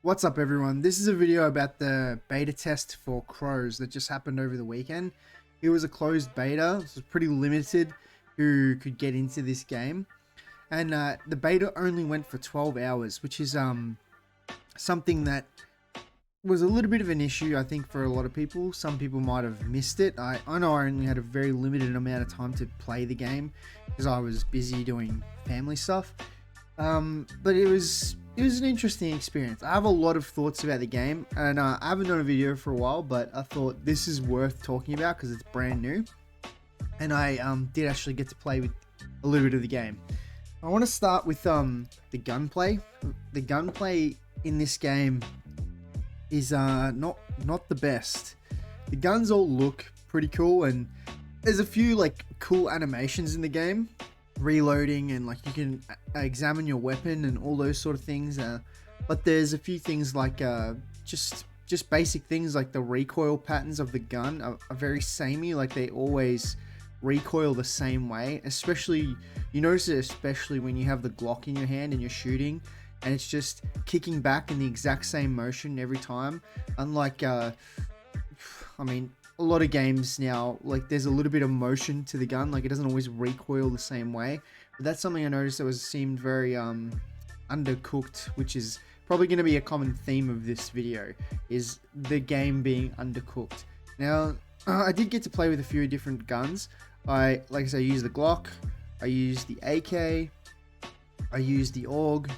What's up everyone, this is a video about the beta test for CROWZ that just happened over the weekend. It was a closed beta, so it's pretty limited who could get into this game. And the beta only went for 12 hours, which is something that was a little bit of an issue, I think, for a lot of people. Some people might have missed it. I know I only had a very limited amount of time to play the game because I was busy doing family stuff. But it was an interesting experience. I have a lot of thoughts about the game, and I haven't done a video for a while, but I thought this is worth talking about because it's brand new, and I did actually get to play with a little bit of the game. I want to start with the gunplay. The gunplay in this game is not the best. The guns all look pretty cool, and there's a few like cool animations in the game, reloading, and like you can examine your weapon and all those sort of things, but there's a few things like just basic things like the recoil patterns of the gun are very samey. Like they always recoil the same way, especially you notice it especially when you have the Glock in your hand and you're shooting, and it's just kicking back in the exact same motion every time. Unlike I mean, a lot of games now, like there's a little bit of motion to the gun, like it doesn't always recoil the same way. But that's something I noticed that seemed very undercooked, which is probably going to be a common theme of this video, is the game being undercooked. Now I did get to play with a few different guns. Like I said, I used the Glock, I used the AK, I used the AUG,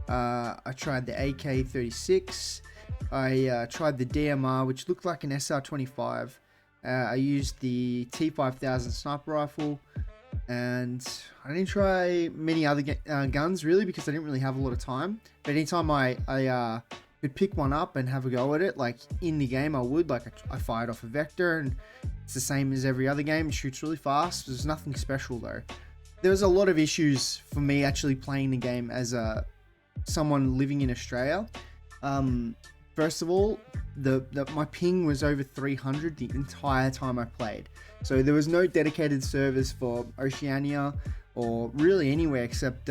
I tried the AK-36, I tried the DMR, which looked like an SR-25. I used the T5000 sniper rifle, and I didn't try many other guns really because I didn't really have a lot of time. But anytime I could pick one up and have a go at it, like in the game, I would. Like I fired off a Vector, and it's the same as every other game. It shoots really fast. There's nothing special though. There was a lot of issues for me actually playing the game as someone living in Australia. First of all, my ping was over 300 the entire time I played. So there was no dedicated servers for Oceania or really anywhere except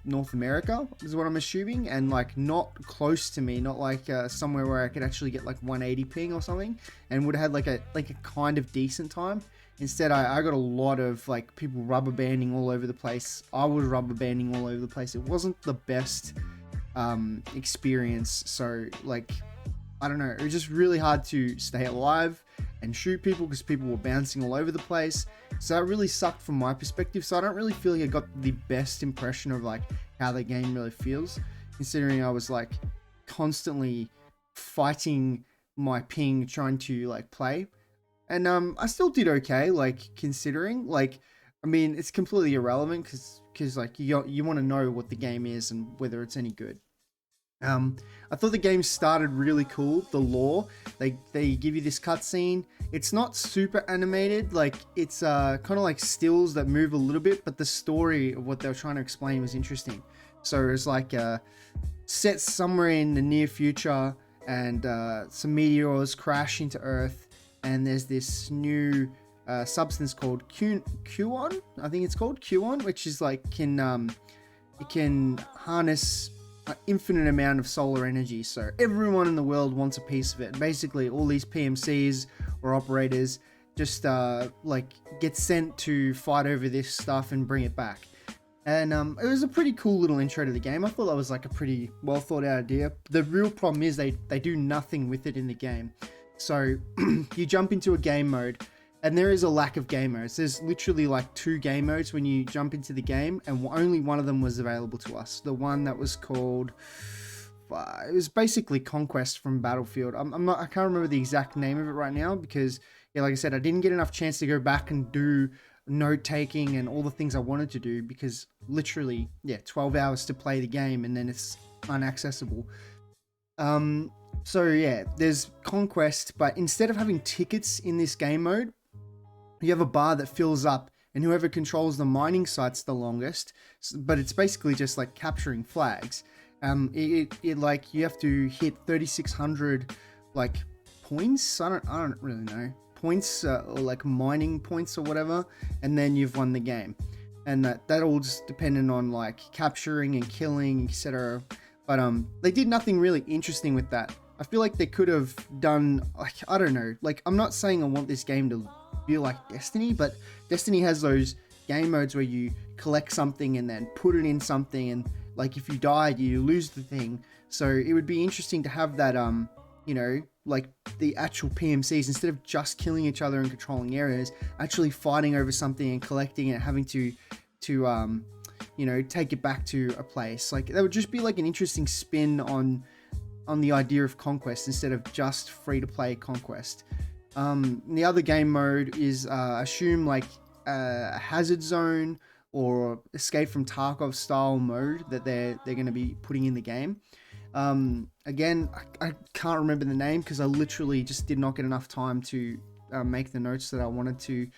North America is what I'm assuming, and like not close to me, not like somewhere where I could actually get like 180 ping or something and would have had like a kind of decent time. Instead, I got a lot of like people rubber banding all over the place. I was rubber banding all over the place. It wasn't the best experience. So like, I don't know, it was just really hard to stay alive and shoot people because people were bouncing all over the place. So that really sucked from my perspective. So I don't really feel like I got the best impression of like how the game really feels, considering I was like constantly fighting my ping trying to like play. And I still did okay, like considering, like, I mean, it's completely irrelevant because like you want to know what the game is and whether it's any good. I thought the game started really cool. The lore, they give you this cutscene. It's not super animated, like it's kind of like stills that move a little bit, but the story of what they were trying to explain was interesting. So it's like set somewhere in the near future, and some meteors crash into Earth, and there's this new substance called Qon. I think it's called Qon, which is like it can harness an infinite amount of solar energy. So everyone in the world wants a piece of it. Basically, all these PMCs or operators just like get sent to fight over this stuff and bring it back. And it was a pretty cool little intro to the game. I thought that was like a pretty well thought out idea. The real problem is they do nothing with it in the game. So you jump into a game mode, and there is a lack of game modes. There's literally like 2 game modes when you jump into the game, and only one of them was available to us. The one that was called, it was basically Conquest from Battlefield. I can't remember the exact name of it right now because, yeah, like I said, I didn't get enough chance to go back and do note taking and all the things I wanted to do because literally, yeah, 12 hours to play the game and then it's unaccessible. So yeah, there's Conquest, but instead of having tickets in this game mode, you have a bar that fills up, and whoever controls the mining sites the longest, but it's basically just like capturing flags. It like you have to hit 3,600 like points. I don't really know, points or like mining points or whatever, and then you've won the game. And that all just dependent on like capturing and killing, etc. but they did nothing really interesting with that. I feel like they could have done, like, I don't know, like, I'm not saying I want this game to feel like Destiny, but Destiny has those game modes where you collect something and then put it in something, and like if you died, you lose the thing. So it would be interesting to have that, you know, like the actual PMCs, instead of just killing each other and controlling areas, actually fighting over something and collecting it, having to you know, take it back to a place. Like, that would just be like an interesting spin on the idea of Conquest, instead of just free-to-play Conquest. The other game mode is assume like a hazard zone or escape from Tarkov style mode that they're going to be putting in the game. Again, I can't remember the name because I literally just did not get enough time to make the notes that I wanted to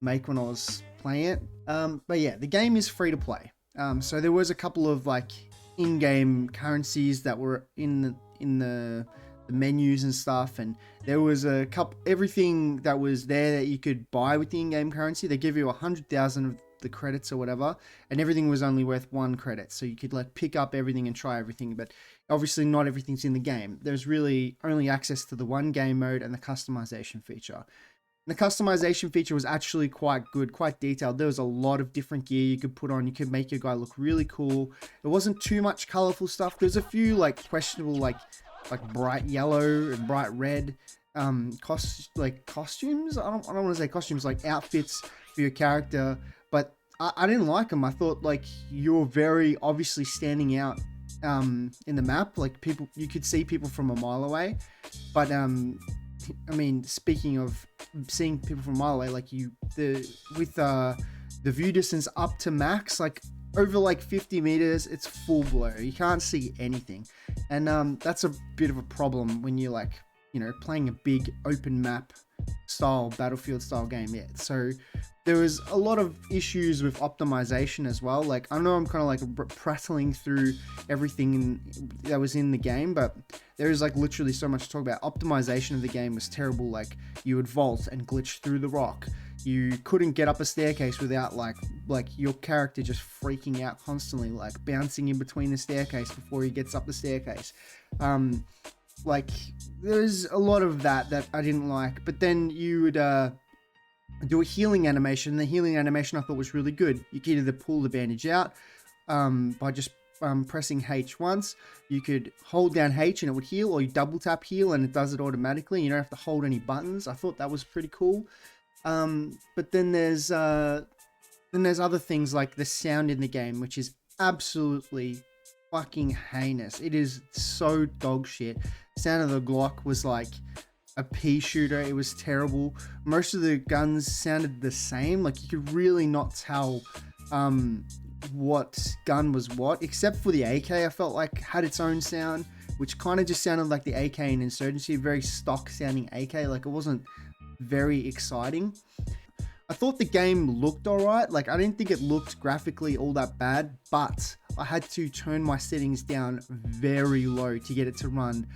make when I was playing it. But yeah, the game is free to play. So there was a couple of like in-game currencies that were in the menus and stuff, and there was a couple, everything that was there that you could buy with the in-game currency. They give you 100,000 of the credits or whatever, and everything was only worth 1 credit, so you could like pick up everything and try everything, but obviously not everything's in the game. There's really only access to the one game mode and the customization feature. The customization feature was actually quite good, quite detailed. There was a lot of different gear you could put on. You could make your guy look really cool. There wasn't too much colorful stuff. There's a few like questionable, like bright yellow and bright red costumes. I don't want to say costumes, like outfits for your character, but I didn't like them. I thought like you're very obviously standing out in the map. Like people, you could see people from a mile away, but I mean, speaking of seeing people from a mile away, like with the view distance up to max, like over like 50 meters, it's full blur. You can't see anything, and that's a bit of a problem when you're like, you know, playing a big open map style Battlefield style game. Yeah, so there was a lot of issues with optimization as well. Like, I know I'm kind of like prattling through everything that was in the game, but there is like literally so much to talk about. Optimization of the game was terrible. Like, you would vault and glitch through the rock. You couldn't get up a staircase without like your character just freaking out constantly, like bouncing in between the staircase before he gets up the staircase. Like, there's a lot of that I didn't like. But then you would do a healing animation. The healing animation I thought was really good. You could either pull the bandage out by just pressing H once. You could hold down H and it would heal, or you double tap heal and it does it automatically. You don't have to hold any buttons. I thought that was pretty cool. But then there's other things like the sound in the game, which is absolutely fucking heinous. It is so dog shit. Sound of the Glock was like a pea shooter. It was terrible. Most of the guns sounded the same. Like, you could really not tell what gun was what, except for the AK. I felt like had its own sound, which kind of just sounded like the AK in Insurgency. Very stock sounding AK. Like, it wasn't very exciting. I thought the game looked alright. Like, I didn't think it looked graphically all that bad, but I had to turn my settings down very low to get it to run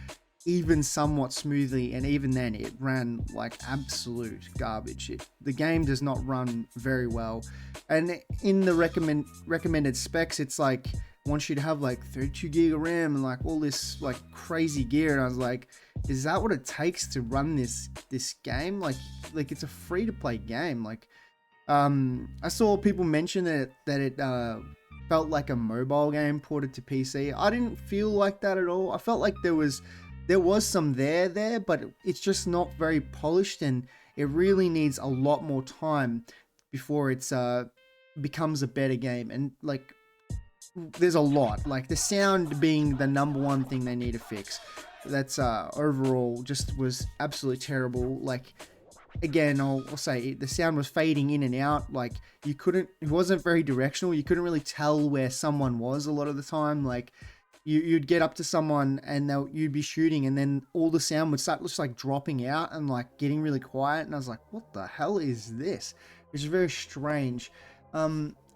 even somewhat smoothly, and even then it ran like absolute garbage. The game does not run very well, and in the recommended specs, it's like wants you to have like 32 gig of RAM and like all this like crazy gear, and I was like, is that what it takes to run this game? Like it's a free to play game. Like I saw people mention that it felt like a mobile game ported to PC. I didn't feel like that at all. I felt like there was some there, but it's just not very polished, and it really needs a lot more time before it's becomes a better game. And like, there's a lot, like the sound being the number one thing they need to fix. That's overall just was absolutely terrible. Like, again, I'll say the sound was fading in and out. Like, it wasn't very directional. You couldn't really tell where someone was a lot of the time. Like, you'd get up to someone and you'd be shooting, and then all the sound would start just like dropping out and like getting really quiet. And I was like, what the hell is this? Which is very strange.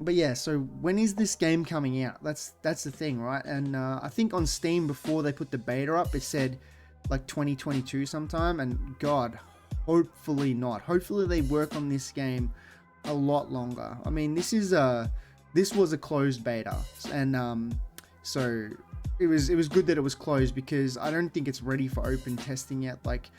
But yeah, so when is this game coming out? That's the thing, right? And I think on Steam, before they put the beta up, it said like 2022 sometime. And God, hopefully not. Hopefully they work on this game a lot longer. I mean, this was a closed beta, and so it was good that it was closed, because I don't think it's ready for open testing yet. Like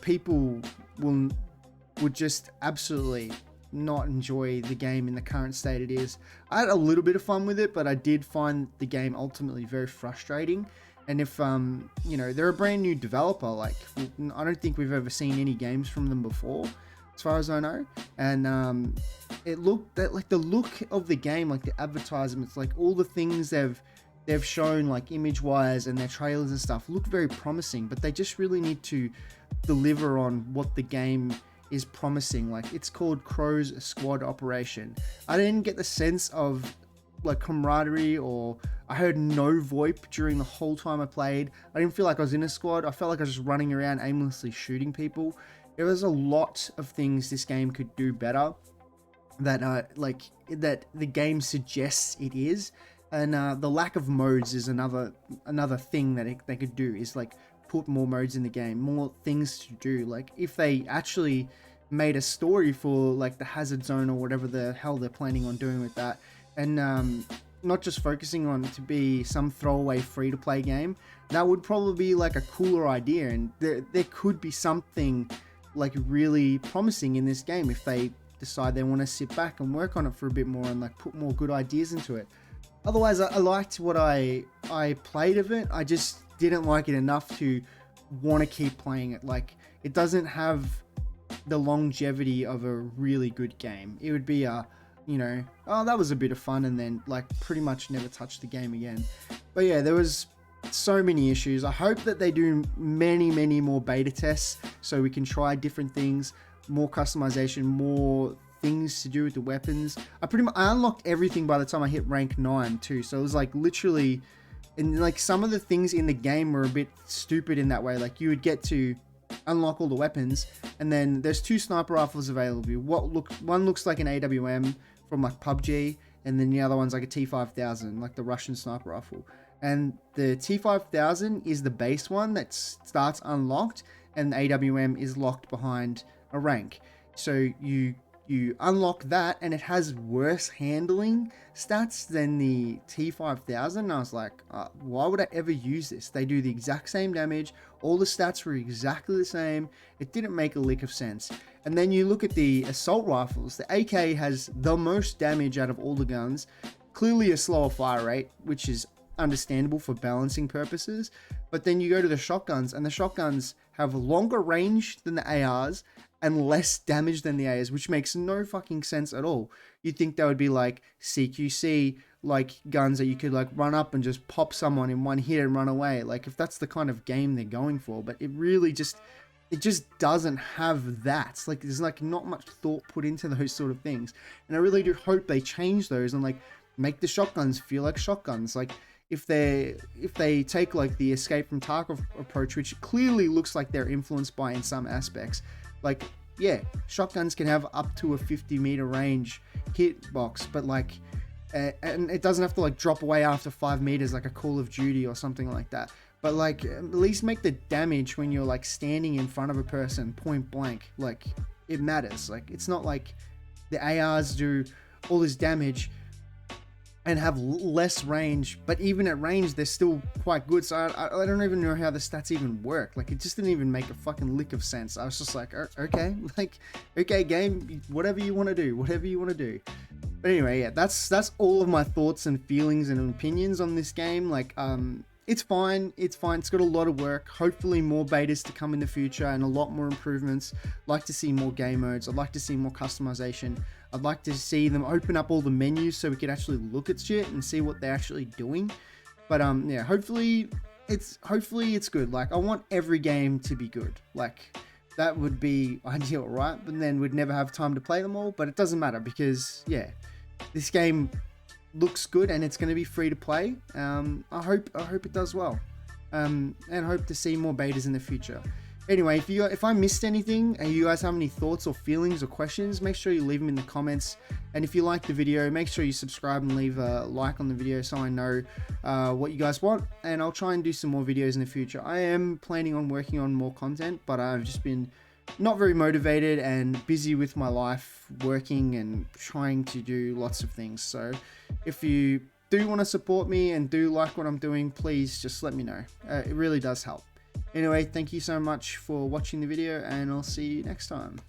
people would just absolutely not enjoy the game in the current state it is. I had a little bit of fun with it, but I did find the game ultimately very frustrating. And if you know, they're a brand new developer, like I don't think we've ever seen any games from them before, as far as I know. And it looked like the look of the game, like the advertisements, like all the things they've shown, like image wise, and their trailers and stuff look very promising, but they just really need to deliver on what the game is promising. Like, it's called CROWZ Squad Operation. I didn't get the sense of like camaraderie, or I heard no VoIP during the whole time I played. I didn't feel like I was in a squad. I felt like I was just running around aimlessly shooting people. There was a lot of things this game could do better that that the game suggests it is. And the lack of modes is another thing that they could do, is like put more modes in the game, more things to do. Like, if they actually made a story for like the hazard zone or whatever the hell they're planning on doing with that, and not just focusing on it to be some throwaway free-to-play game, that would probably be like a cooler idea. And there could be something like really promising in this game if they decide they want to sit back and work on it for a bit more and like put more good ideas into it. Otherwise, I liked what I played of it. I just didn't like it enough to want to keep playing it. Like, it doesn't have the longevity of a really good game. It would be a, you know, oh, that was a bit of fun, and then like pretty much never touch the game again. But yeah, there was so many issues. I hope that they do many more beta tests so we can try different things, more customization, more things to do with the weapons. I unlocked everything by the time I hit rank 9 too, so it was like literally, and like some of the things in the game were a bit stupid in that way. Like, you would get to unlock all the weapons, and then there's 2 sniper rifles available. One looks like an AWM from like PUBG, and then the other one's like a T5000, like the Russian sniper rifle. And the T5000 is the base one that starts unlocked, and the AWM is locked behind a rank. So you unlock that, and it has worse handling stats than the T5000. And I was like, why would I ever use this? They do the exact same damage. All the stats were exactly the same. It didn't make a lick of sense. And then you look at the assault rifles. The AK has the most damage out of all the guns. Clearly a slower fire rate, which is understandable for balancing purposes. But then you go to the shotguns, and the shotguns have longer range than the ARs and less damage than the ARs, which makes no fucking sense at all. You'd think that would be like CQC, like guns that you could like run up and just pop someone in one hit and run away. Like, if that's the kind of game they're going for. But it really just doesn't have that. Like, there's like not much thought put into those sort of things. And I really do hope they change those and like make the shotguns feel like shotguns. Like, if they take like the Escape from Tarkov approach, which clearly looks like they're influenced by in some aspects, like, yeah, shotguns can have up to a 50-meter range hitbox, but like, and it doesn't have to like drop away after 5 meters like a Call of Duty or something like that. But like, at least make the damage when you're like standing in front of a person point blank. Like, it matters. Like, it's not like the ARs do all this damage and have less range, but even at range they're still quite good. So I don't even know how the stats even work. Like, it just didn't even make a fucking lick of sense. I was just like, okay, like, okay, game, whatever you want to do. But anyway, yeah, that's all of my thoughts and feelings and opinions on this game. Like, it's fine. It's got a lot of work. Hopefully more betas to come in the future and a lot more improvements. I'd like to see more game modes. I'd like to see more customization. I'd like to see them open up all the menus so we could actually look at shit and see what they're actually doing. But yeah, hopefully it's good. Like, I want every game to be good. Like, that would be ideal, right? But then we'd never have time to play them all. But it doesn't matter, because yeah, this game looks good and it's going to be free to play. I hope it does well, and hope to see more betas in the future. Anyway, if I missed anything and you guys have any thoughts or feelings or questions, make sure you leave them in the comments. And if you like the video, make sure you subscribe and leave a like on the video so I know what you guys want. And I'll try and do some more videos in the future. I am planning on working on more content, but I've just been not very motivated and busy with my life, working and trying to do lots of things. So if you do want to support me and do like what I'm doing, please just let me know. It really does help. Anyway, thank you so much for watching the video, and I'll see you next time.